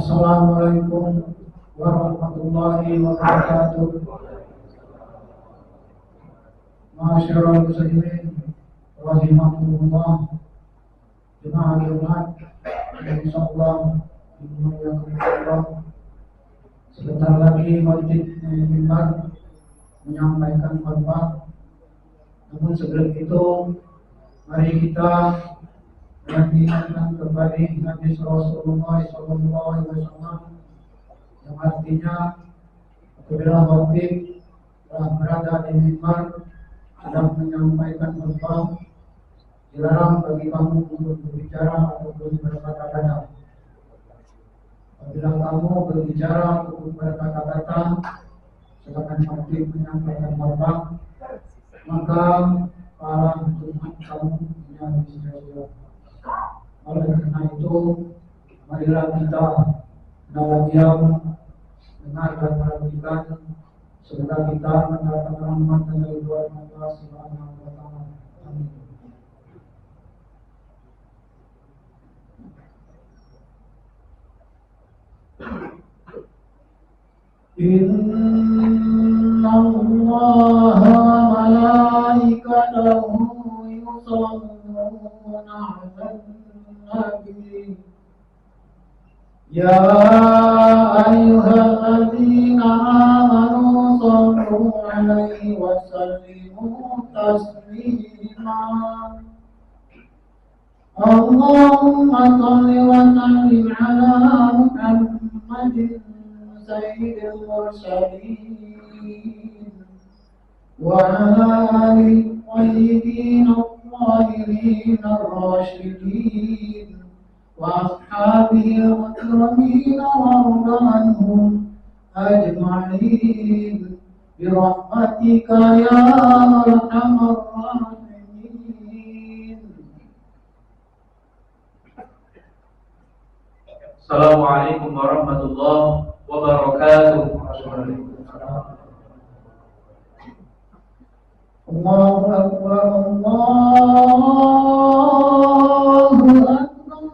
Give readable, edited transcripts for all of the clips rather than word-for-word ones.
Assalamualaikum warahmatullahi wabarakatuh. Masyarul muslimin rahimakumullah. Jemaah Jumat, insyaallah dimuliakan. Sebentar lagi khatib mimbar menyampaikan khutbah. Namun sebelum itu, mari kita mengingatkan kembali hadis Rasulullah SAW yang artinya apabila khatib telah berada di mimbar sedang menyampaikan khutbah, dilarang bagi kamu untuk berbicara ataupun berkata-kata. Apabila kamu berbicara ataupun berkata-kata sedangkan khatib menyampaikan khutbah, maka pahala Jumat kamu menjadi sia-sia. Oleh karena itu, marilah kita diam, dengar dan perhatikan serta kita mendapat rahmat dan ridwan Allah Subhanahu wa taala. Amin. Inna Allaha malaikatahu yusalluna 'alan nabi. Ya ayyuhalladzina amanu sallu 'alaihi wa sallimu taslima. Allahumma salli wa sallim 'ala Muhammadin sayyidil mursalin wa 'ala alihi tayyibin الطاهرين الراشدين وأصحابه المكرمين وارض عنهم أجمعين برحمتك يا أرحم الراحمين. Assalamualaikum warahmatullahi wabarakatuh. Allahu Akbar, Allahu Akbar,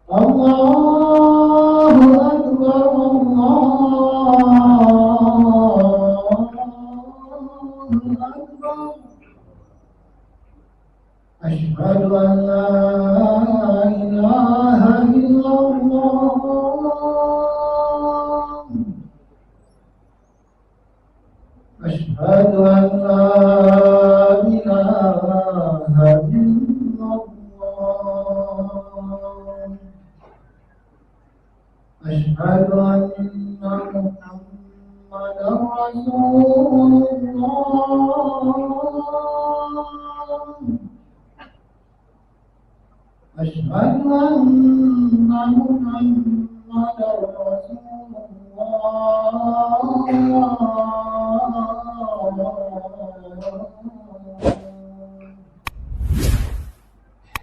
Allahu Akbar, Allahu Akbar. Asyhadu an la ilaha illallah. أشهد أن لا إله إلا الله. أشهد أن محمدا رسول الله. أشهد أن محمدا رسول الله.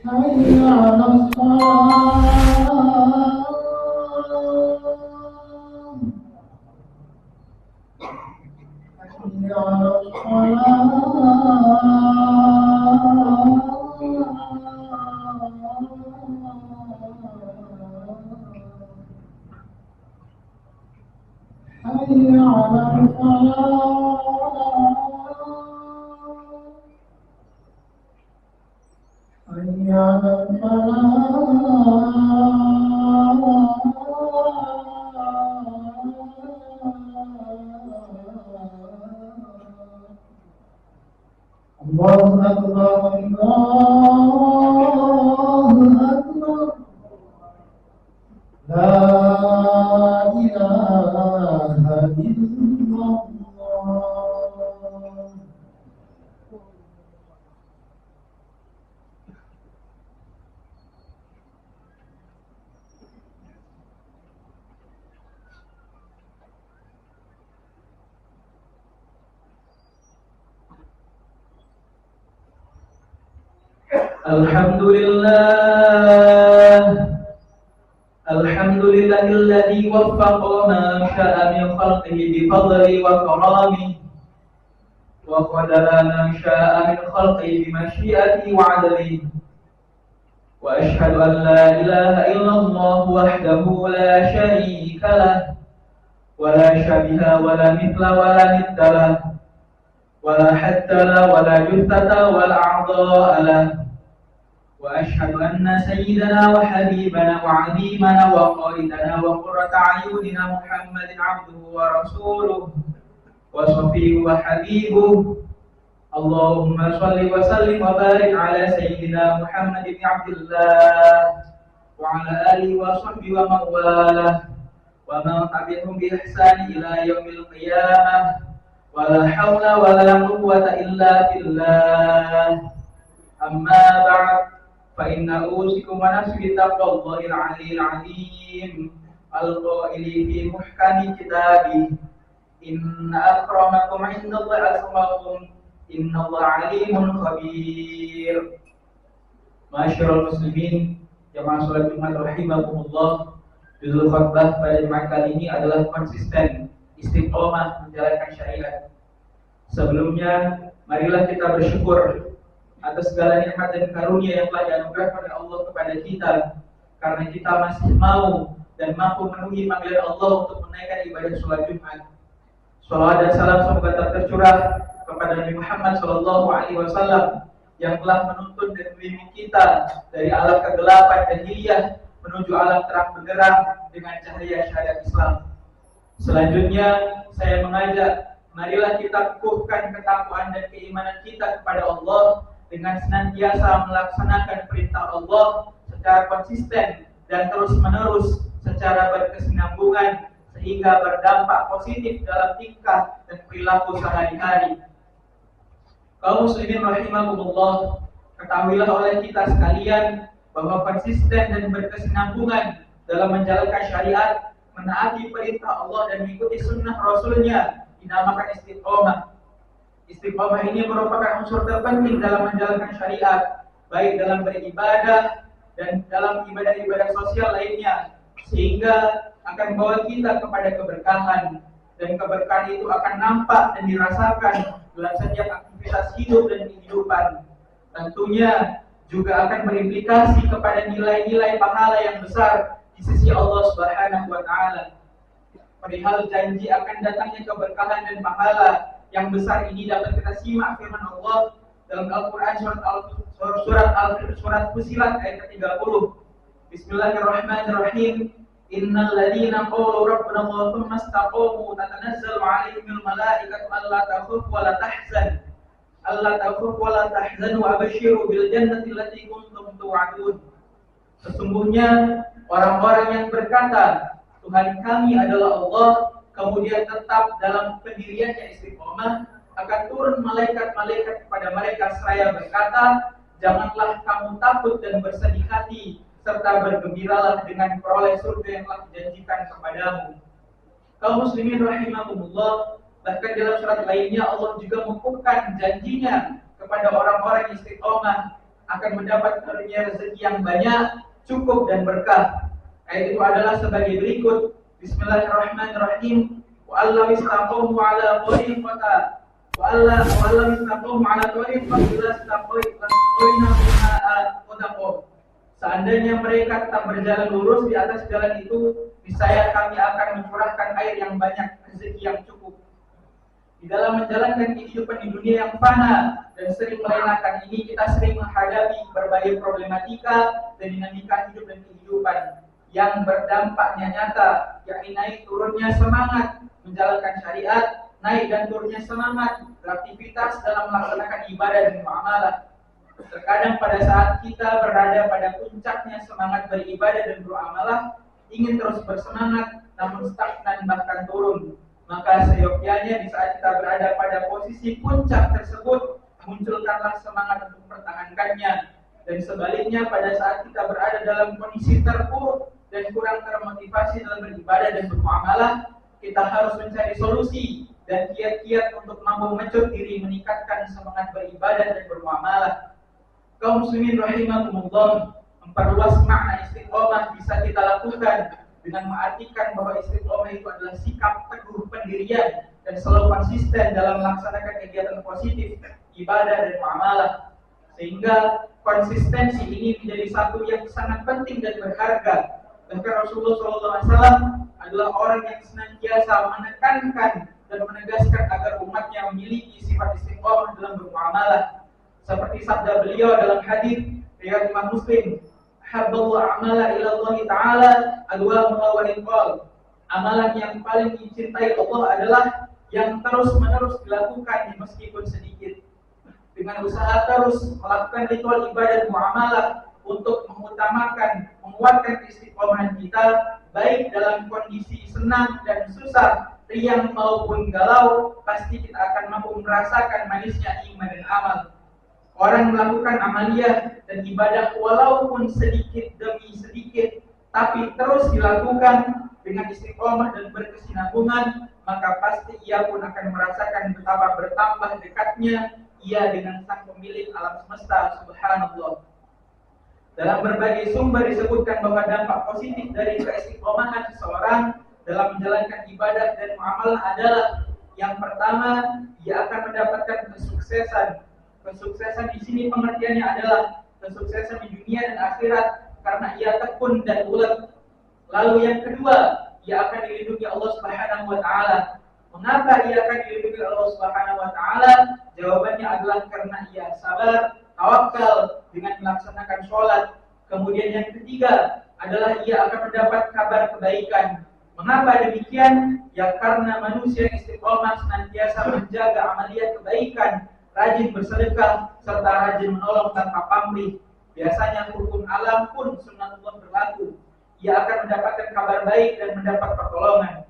حي على الصلاة. حي على حي على الفلاح. حي على الفلاح. الله أكبر، الله أكبر. لا إله إلا الله. Alhamdulillah alladzi waffaqa ma syaa min khalqihi bi fadli wa karamihi wa qadara ma syaa min khalqihi bi masyiatihi wa 'adlihi وأشهد أن لا إله إلا الله وحده لا شريك له ولا شبيه ولا مثل ولا ند له ولا حد له ولا جثة ولا أعضاء له وأشهد أن سيدنا وحبيبنا وعظيمنا وقائدنا وقرة أعيننا محمد عبده ورسوله وصفيه وحبيبه اللهم صل وسلم وبارك على سيدنا محمد بن عبد الله وعلى آله وصحبه ومن والاه ومن تبعهم بإحسان إلى يوم القيامة ولا حول ولا قوة إلا بالله أما بعد فإن أوصيكم ونفسي بتقوى الله العلي العظيم القائل في محكم كتابه إن أكرمكم عند الله أتقاكم إن الله عليم خبير. Masyarul muslimin, jamaah salat Jumat rahimakumullah. Judul khutbah pada Jumat kali ini adalah konsisten istiqomah menjalankan syariat. Sebelumnya, marilah kita bersyukur atas segala nikmat dan karunia yang telah dianugerahkan oleh Allah kepada kita, karena kita masih mau dan mampu memenuhi panggilan Allah untuk menaikkan ibadah sholat Jumat. Salawat dan salam semoga tercurah kepada Nabi Muhammad SAW yang telah menuntun dan membimbing kita dari alam kegelapan jahiliyah menuju alam terang benderang dengan cahaya syariat Islam. Selanjutnya, saya mengajak, marilah kita teguhkan ketakwaan dan keimanan kita kepada Allah dengan senantiasa melaksanakan perintah Allah secara konsisten dan terus-menerus secara berkesinambungan sehingga berdampak positif dalam tingkah dan perilaku sehari-hari. Kaum muslimin rahimakumullah, ketahuilah oleh kita sekalian bahwa konsisten dan berkesinambungan dalam menjalankan syariat, menaati perintah Allah dan mengikuti sunnah Rasulnya dinamakan istiqomah. Istiqomah ini merupakan unsur terpenting dalam menjalankan syariat, baik dalam beribadah dan dalam ibadah-ibadah sosial lainnya, sehingga akan membawa kita kepada keberkahan, dan keberkahan itu akan nampak dan dirasakan dalam setiap aktivitas hidup dan kehidupan. Tentunya juga akan berimplikasi kepada nilai-nilai pahala yang besar di sisi Allah Subhanahu wa Ta'ala. Perihal janji akan datangnya keberkahan dan pahala yang besar ini dapat kita simak firman Allah dalam Al-Quran surat Fusilat ayat 30. Bismillahirrahmanirrahim. Innal ladzina qalu rabbuna Allah tsumma istaqamu tatanazzalu 'alaihimul malaikatu alla takhafu wa la tahzan wa la tahzanu wa abshiru bil jannati allati kuntum tu'adun. Sesungguhnya orang-orang yang berkata Tuhan kami adalah Allah, kemudian tetap dalam pendiriannya istiqomah, akan turun malaikat-malaikat kepada mereka seraya berkata, janganlah kamu takut dan bersedih hati, serta bergembiralah dengan peroleh surga yang telah dijanjikan kepadamu. Kaum muslimin rahimakumullah, bahkan dalam surat lainnya Allah juga mengukuhkan janjinya kepada orang-orang istiqomah akan mendapat karunia rezeki yang banyak, cukup dan berkah. Ayat itu adalah sebagai berikut. Bismillahirrahmanirrahim. Wa alla istaqamu ala tariqata wa alla istaqamu ala tariqati la istaqaina biha. Seandainya mereka tetap berjalan lurus di atas jalan itu, niscaya kami akan mencurahkan air yang banyak, rezeki yang cukup. Di dalam menjalankan kehidupan di dunia yang fana dan sering melenakan ini, kita sering menghadapi berbagai problematika dan dinamika hidup dan kehidupan yang berdampaknya nyata, yakni naik turunnya semangat menjalankan syariat, naik dan turunnya semangat beraktivitas dalam melaksanakan ibadah dan muamalah. Terkadang pada saat kita berada pada puncaknya semangat beribadah dan beramalah, ingin terus bersemangat namun stagnan bahkan turun, maka seyogyanya di saat kita berada pada posisi puncak tersebut, munculkanlah semangat untuk mempertahankannya. Dan sebaliknya pada saat kita berada dalam kondisi terpuruk dan kurang termotivasi dalam beribadah dan bermuamalah, kita harus mencari solusi dan kiat-kiat untuk mampu mengecut diri meningkatkan semangat beribadah dan bermuamalah. Kaum muslimin rahimakumullah, memperluas makna istiqomah bisa kita lakukan dengan mengartikan bahwa istiqomah itu adalah sikap teguh pendirian dan selalu konsisten dalam melaksanakan kegiatan positif, ibadah dan muamalah. Sehingga konsistensi ini menjadi satu yang sangat penting dan berharga. Bahkan Rasulullah SAW adalah orang yang senantiasa menekankan dan menegaskan agar umatnya memiliki sifat istiqomah dalam bermuamalah. Seperti sabda beliau dalam hadis riwayat Imam Muslim, "Habballahu amala ila Allah Ta'ala adwamuha wa inqal." Amalan yang paling dicintai Allah adalah yang terus-menerus dilakukan meskipun sedikit. Dengan usaha terus melakukan ritual ibadah muamalah untuk mengutamakan, menguatkan istiqomahan kita, baik dalam kondisi senang dan susah, riang maupun galau, pasti kita akan mampu merasakan manisnya iman dan amal. Orang melakukan amaliyah dan ibadah walaupun sedikit demi sedikit, tapi terus dilakukan dengan istiqomah dan berkesinambungan, maka pasti ia pun akan merasakan betapa bertambah dekatnya ia dengan sang pemilik alam semesta subhanallah. Dalam berbagai sumber disebutkan bahwa dampak positif dari keistiqomahan seseorang dalam menjalankan ibadah dan muamalah adalah yang pertama, ia akan mendapatkan kesuksesan. Kesuksesan di sini pengertiannya adalah kesuksesan di dunia dan akhirat karena ia tekun dan ulet. Lalu yang kedua, ia akan dilindungi Allah Subhanahu wa taala. Mengapa ia akan dilindungi Allah Subhanahu wa taala? Jawabannya adalah karena ia sabar, tawakal dengan melaksanakan sholat. Kemudian yang ketiga adalah ia akan mendapat kabar kebaikan. Mengapa demikian? Ya karena manusia yang istiqomah senantiasa menjaga amaliyat kebaikan, rajin bersedekah, serta rajin menolong tanpa pamrih. Biasanya hukum alam pun sunnatullah berlaku. Ia akan mendapatkan kabar baik dan mendapat pertolongan.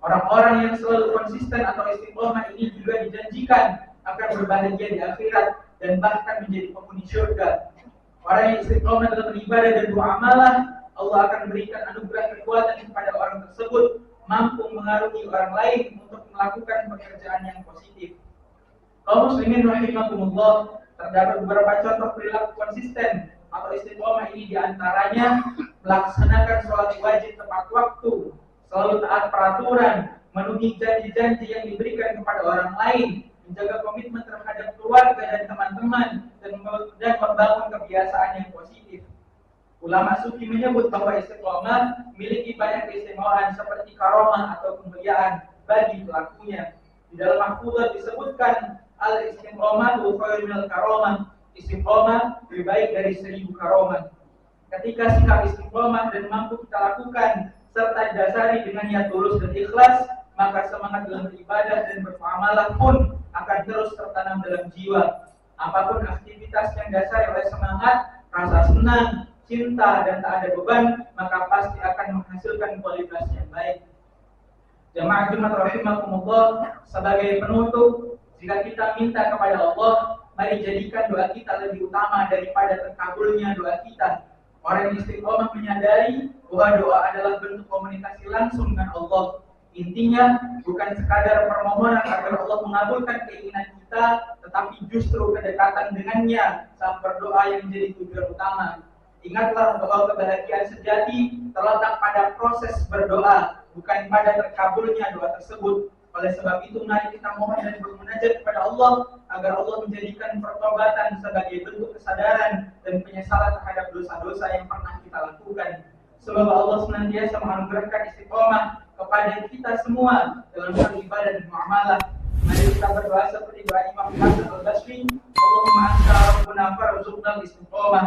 Orang-orang yang selalu konsisten atau istiqomah ini juga dijanjikan akan berbahagia di akhirat dan bahkan menjadi penghuni surga. Orang yang istiqomah dalam beribadah dan muamalah, Allah akan berikan anugerah kekuatan kepada orang tersebut, mampu mengaruhi orang lain untuk melakukan pekerjaan yang positif. Kaum muslimin rahimakumullah, terdapat beberapa contoh perilaku konsisten atau istiqomah ini diantaranya melaksanakan sholat wajib tepat waktu, selalu taat peraturan, memenuhi janji-janji yang diberikan kepada orang lain, menjaga komitmen terhadap keluarga dan teman-teman, dan membangun kebiasaan yang positif. Ulama sufi menyebut bahwa istiqomah memiliki banyak keistimewaan seperti karomah atau kemuliaan bagi pelakunya. Di dalam Mahfudzah disebutkan al-istiqomah khairun minal karomah. Istiqomah lebih baik dari 1000 karomah. Ketika sikap istiqomah dan mampu kita lakukan serta didasari dengan niat tulus dan ikhlas, maka semangat dalam beribadah dan bermuamalah pun akan terus tertanam dalam jiwa. Apapun aktivitas yang dasar oleh semangat, rasa senang, cinta, dan tak ada beban, maka pasti akan menghasilkan kualitas yang baik. Jamaah Jumat rahimakumullah, sebagai penutup, jika kita minta kepada Allah, mari jadikan doa kita lebih utama daripada terkabulnya doa kita. Orang yang istiqomah menyadari bahwa doa adalah bentuk komunikasi langsung dengan Allah. Intinya bukan sekadar permohonan agar Allah mengabulkan keinginan kita, tetapi justru kedekatan dengannya saat berdoa yang menjadi tujuan utama. Ingatlah bahwa kebahagiaan sejati terletak pada proses berdoa, bukan pada terkabulnya doa tersebut. Oleh sebab itu, mari kita mohon dan bermunajat kepada Allah agar Allah menjadikan pertobatan sebagai bentuk kesadaran dan penyesalan terhadap dosa-dosa yang pernah kita lakukan. Semoga Allah senantiasa menganugerahkan istiqomah kepada kita semua dalam beribadah dan muamalah. Mari kita berdoa seperti doa Imam Hasan Al-Basri, Allahumma anta rabbuna farzuqna istiqomah.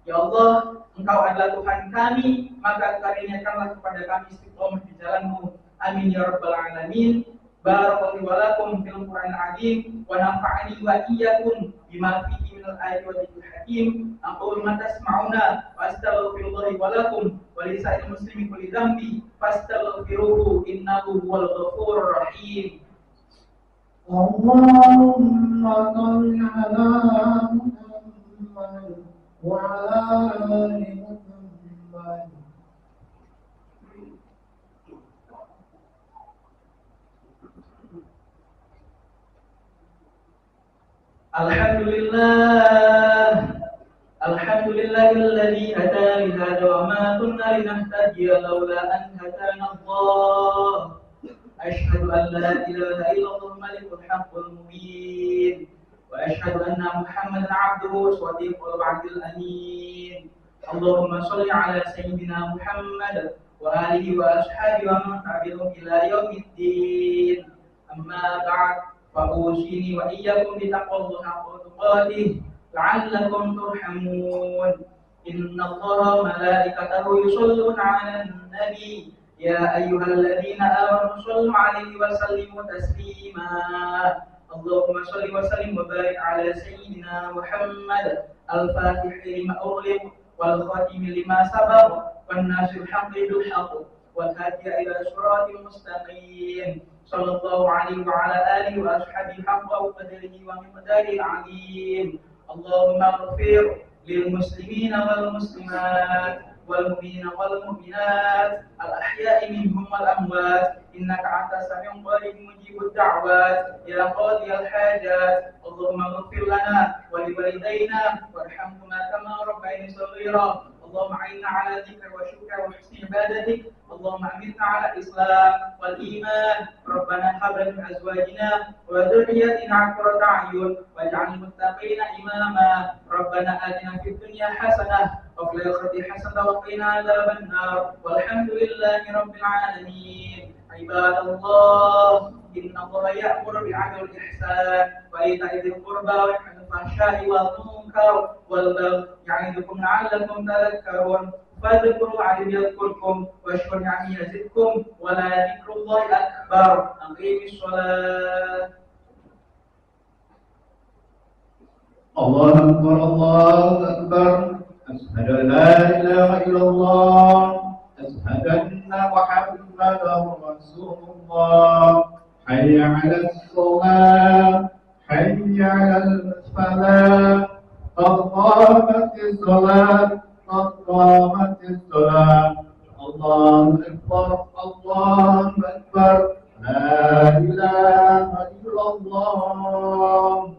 Ya Allah, Engkau adalah Tuhan kami, maka karuniakanlah kepada kami istiqomah di jalan-Mu. Amin ya rabbal alamin. Barakallahu wa lakum fil Qur'anil azim wa nafa'ani wa iyyakum bima fihi minal ayati wa dzikril hakim. Aqulu ma tasma'una wa astaghfirullahi wa lakum wa li sa'il muslimin kulli dhanbi fastaghfiruhu innahu huwal ghafurur rahim. Allahumma salli ala Muhammad wa ala ali Muhammad. Alhamdulillahilladzi hadana li hadza wa ma kunna linahtadiya laula an hadana Allah. Asyhadu an la ilaha illallah malikul haqqul mubin وأشهد أن محمدا عبده وصديقه الوعد الأمين. اللهم صل على سيدنا محمد وآله وأصحابه ومن تبعهم إلى يوم الدين. أما بعد، فأوصيني وإياكم بتقوى الله حق تقاته لعلكم ترحمون. إن الله وملائكته يصلون على النبي يا أيها الذين آمنوا صلوا عليه وسلموا تسليما. اللهم صل وسلم وبارك على سيدنا محمد الفاتح لما أغلق والخاتم لما سبق والناصر الحق بالحق والهادي إلى صراط مستقيم صلى الله عليه وعلى آله وأصحابه حق قدره ومقداره العظيم. اللهم اغفر للمسلمين والمسلمات والمؤمنين والمؤمنات الأحياء منهم والأموات إنك أنت السميع القريب مجيب الدعوات يا قاضي الحاجات. اللهم اغفر لنا ولوالدينا وارحمهما كما ربياني صغيرا. اللهم أعنا على ذكرك وشكرك وحسن عبادتك. اللهم أمتنا على الإسلام والإيمان. ربنا هب لنا من أزواجنا وذرياتنا قرة أعين واجعل المتقين إماما. ربنا آتنا في الدنيا حسنة وفي الآخرة حسنة وقنا عذاب النار والحمد لله رب العالمين. عباد الله، إن الله يأمر بالعدل والإحسان وإيتاء ذي القربى وينهى عن الفحشاء والمنكر والبغي يعظكم لعلكم تذكرون. فاذكروا الله يذكركم واشكروا نعمه يزدكم ولذكر الله أكبر. أقيموا الصلاة. الله أكبر الله أكبر. أشهد أن لا إله إلا الله. أشهد أن محمدا رسول الله. حي على الصلاة حي على الفلاح. قد قامت الصلاة قد قامت الصلاة. الله أكبر الله أكبر. لا إله إلا الله.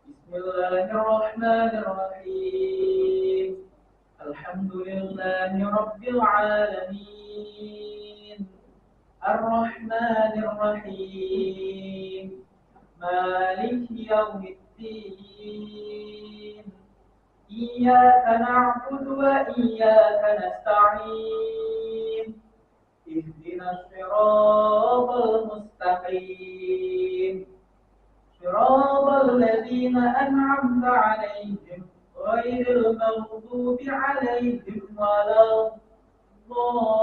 بسم الله الرحمن الرحيم. الحمد لله رب العالمين الرحمن الرحيم مالك يوم الدين. إياك نعبد وإياك نستعين. اهدنا الصراط المستقيم صراط الذين أنعمت عليهم غير المغضوب عليهم ولا الضالين.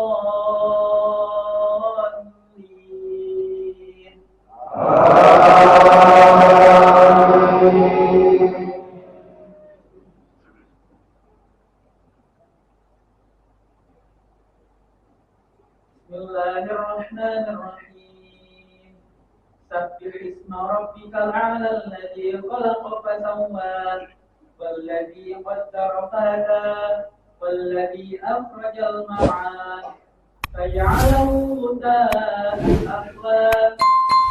بسم الله الرحمن الرحيم. سبح اسم ربك الأعلى الذي خلق فسوى والذي قدر فهدى والذي أخرج المرعى فجعله غثاء أحوى.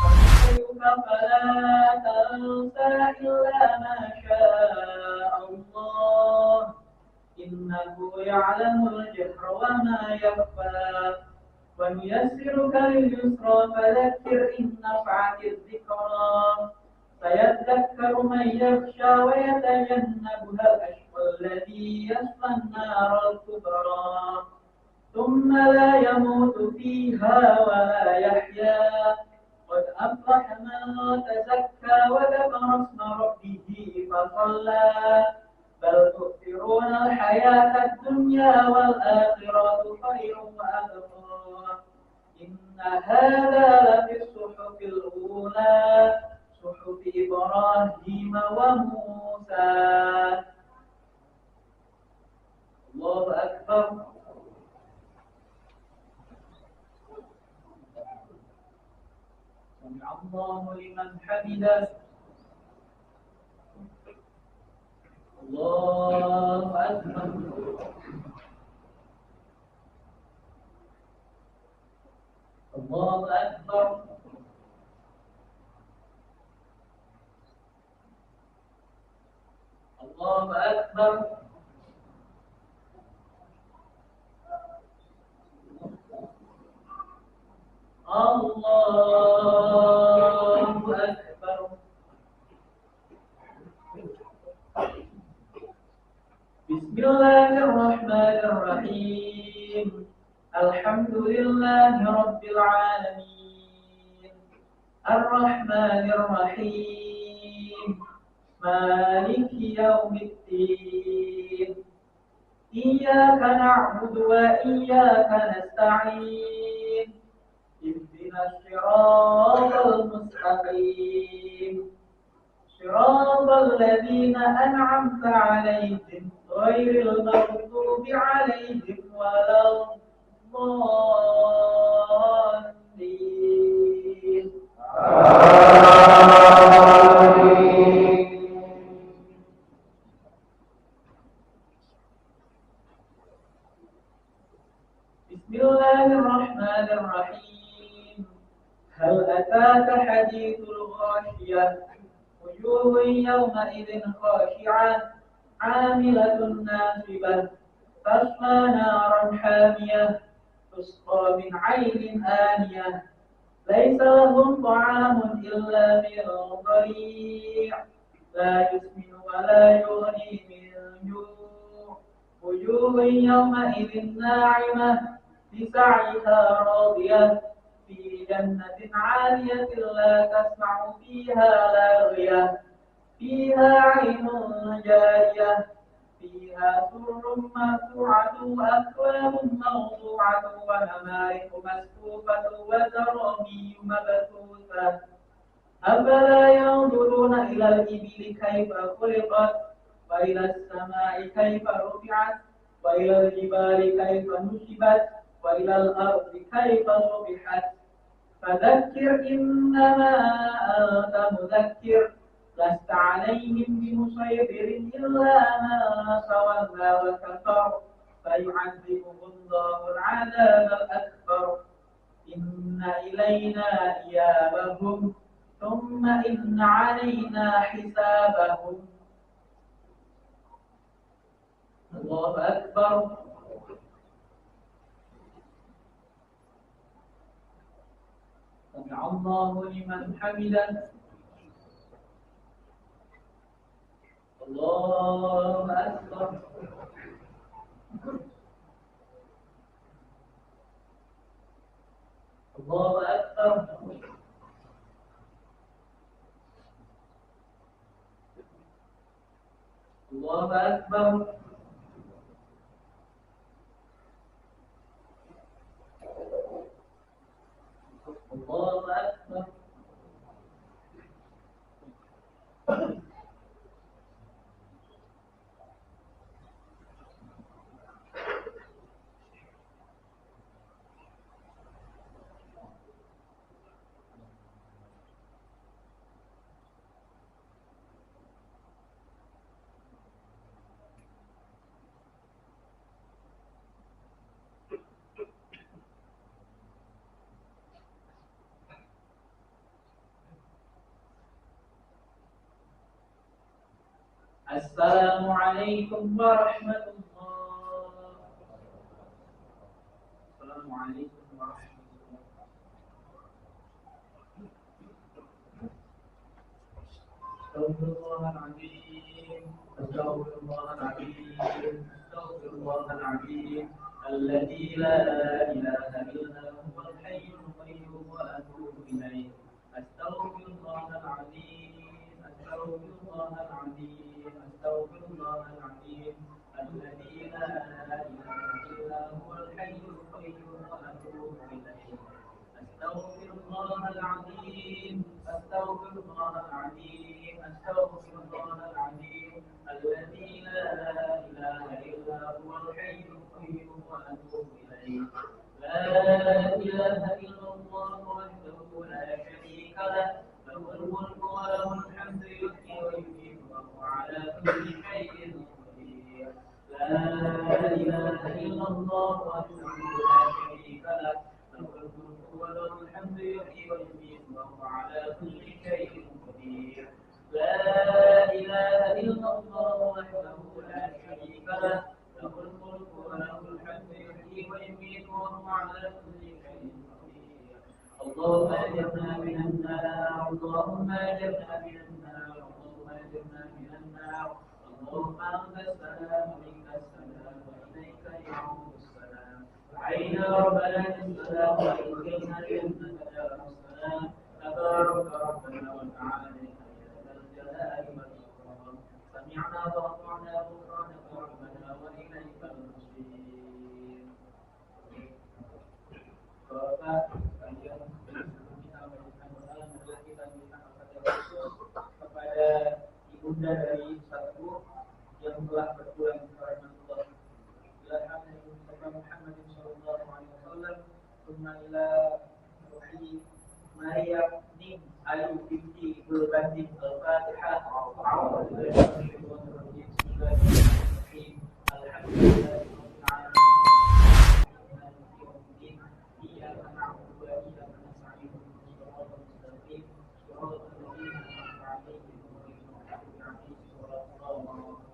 فنحيك فلا تنسى إلا ما شاء الله إنه يعلم الجهر وما يخفى. ونيسرك لليسرى فذكر إن نفعت الذكرى. فيذكر من يخشى ويتجنبها الأشقى الذي يصلى النار الكبرى ثم لا يموت فيها ولا يحيا. قد أفلح من تزكى وذكر اسم ربه فصلى. بل تؤثرون الحياة الدنيا والآخرة خير وأبقى. إن هذا لفي الصحف الأولى صحف إبراهيم وموسى. موسى. الله أكبر. سمع الله لمن حمده. الله أكبر. الله أكبر. الله أكبر. الله أكبر. بسم الله الرحمن الرحيم. الحمد لله رب العالمين الرحمن الرحيم مالك يوم الدين إياك نعبد وإياك نستعين اهدنا الصراط المستقيم صراط الذين أنعمت عليهم غير المغضوب عليهم ولا الضالين. بسم الله الرحمن الرحيم. هل أتاك حديث الغاشية وجوه يومئذ خاشعة عاملة ناصبة تصلى نارا حامية تسقى من عين آنية ليس لهم طعام إلا من ضريع لا يسمن ولا يغني من جوع وجوه يومئذ ناعمة لسعيها راضية في جنة عالية لا تسمع فيها لاغية فيها عين جارية فيها سرر مرفوعة وأكواب موضوعة ونمارق مسكوبة وزرابي مبثوثة أفلا ينظرون إلى الإبل كيف خلقت وإلى السماء كيف رفعت وإلى الجبال كيف نصبت وإلى الأرض كيف صبحت فذكر إنما أنت مذكر لست عليهم بمسيطر إلا من تولى وكفر فيعذبه الله العذاب الأكبر إن إلينا إيابهم ثم إن علينا حسابهم. الله أكبر. سمع الله لمن حمده. الله أكبر. الله أكبر. الله أكبر. الله أكبر. السلام عليكم ورحمة الله. السلام عليكم ورحمة الله. أستغفر الله العظيم. أستغفر الله العظيم. أستغفر الله العظيم الذي لا إله إلا هو الحي القيوم وأتوب إليه. أستغفر الله العظيم. أستغفر الله العظيم. أستغفر الله العظيم الذي لا إله إلا هو الحي القيوم وأتوب إليه. أستغفر الله العظيم. أستغفر الله العظيم. أستغفر الله العظيم إله إلا الله وحده لا شريك له له الملك وله الحمد يحيي ويميت وهو على كل شيء قدير لا إله إلا الله وحده لا شريك له له الملك وله الحمد يحيي ويميت وهو على كل شيء قدير لا إله إلا الله وحده لا شريك له له الملك وله الحمد يحيي ويميت وهو على كل شيء قدير اللهم أجرنا من النار اللهم أجرنا من النار اللهم أجرنا من النار اللهم أنت السلام ومنك السلام وإليك يعود السلام أعنا ربنا بالسلام وأدخلنا جنة دار السلام تبارك ربنا وتعالى الجلال والإكرام سمعنا وأطعنا غفرانك ربنا وإليك المصير. Bapak, kalian kita memberikan doa adalah kita memberikan kepada khusus kepada ibunda dari satu yang telah berpulang kepada Allah. Ila Muhammad sallallahu alaihi wasallam, thumma ila ruhi Maryam bin Ayu binti Al-Fatih Al-Fatihah. A'udzu billahi minasyaitonir rajim. Bismillahirrahmanirrahim. Alhamdulillahirabbil alamin. إياك نعبد وإياك نستعين صراط المستقيم صراط الذين أنعمت عليهم غير المغضوب عليهم ولا الضالين.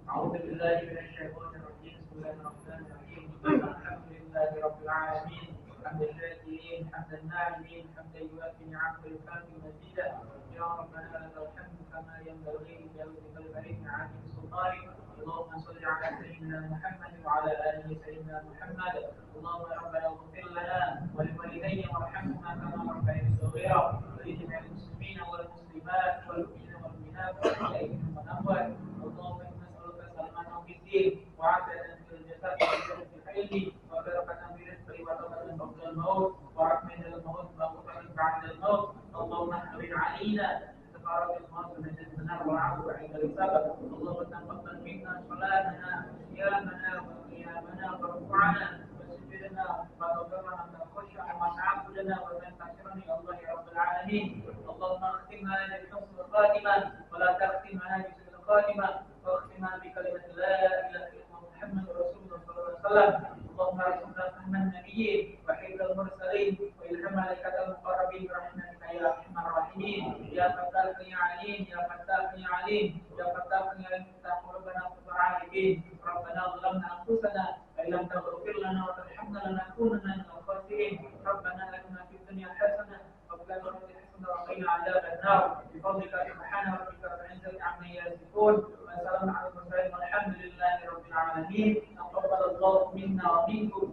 أعوذ بالله من الشيطان الرجيم بسم الله الرحمن الرحيم الحمد لله رب العالمين حمد الشاكرين حمد الناعمين حمدا يوافي نعمه ويكافئ مزيدا يا ربنا لك الحمد كما ينبغي لجلالك الكريم عظيم سلطانك اللهم صل على سيدنا محمد وعلى آله سيدنا محمد اللهم ربنا اغفر لنا ولوالدينا وارحمهما كما ربياني صغيرا ولجميع المسلمين والمسلمات والمؤمنين والمؤمنات والأحياء منهم والأموات اللهم إنا نسألك سلامة في الدين وعافية في الجسد وعافية في العلم وبركة في الرزق وتوبة قبل الموت ورحمة الموت وغفرة بعد الموت اللهم احفظ علينا سفارة الموت من النار وعفو عند السبب اللهم تقبل منا صلاتنا وصيامنا وقيامنا وركوعنا وسجودنا وتوبنا من الخشع وتعبدنا ومن تكرمنا يا الله يا رب العالمين اللهم اختمنا بحسن الخاتمة ولا تختمنا بسوء الخاتمة واختمنا بكلمة لا إله إلا الله محمد رسول الله صلى الله عليه وسلم اللهم ارزقنا فهم النبيين وحفظ المرسلين والهم ملائكة المقربين برحمتك يا أرحم الراحمين يا فتاح يا عليم يا فتاح يا عليم يا فتاح يا عليم افتح قلوبنا في العارفين ربنا ظلمنا أنفسنا وإن لم تغفر لنا وترحمنا لنكونن من الخاسرين ربنا آتنا في الدنيا حسنة وفي الآخرة حسنة وقنا عذاب النار بفضلك سبحان ربك رب العزة عما يصفون وسلام على المرسلين والحمد لله رب العالمين تقبل الله منا ومنكم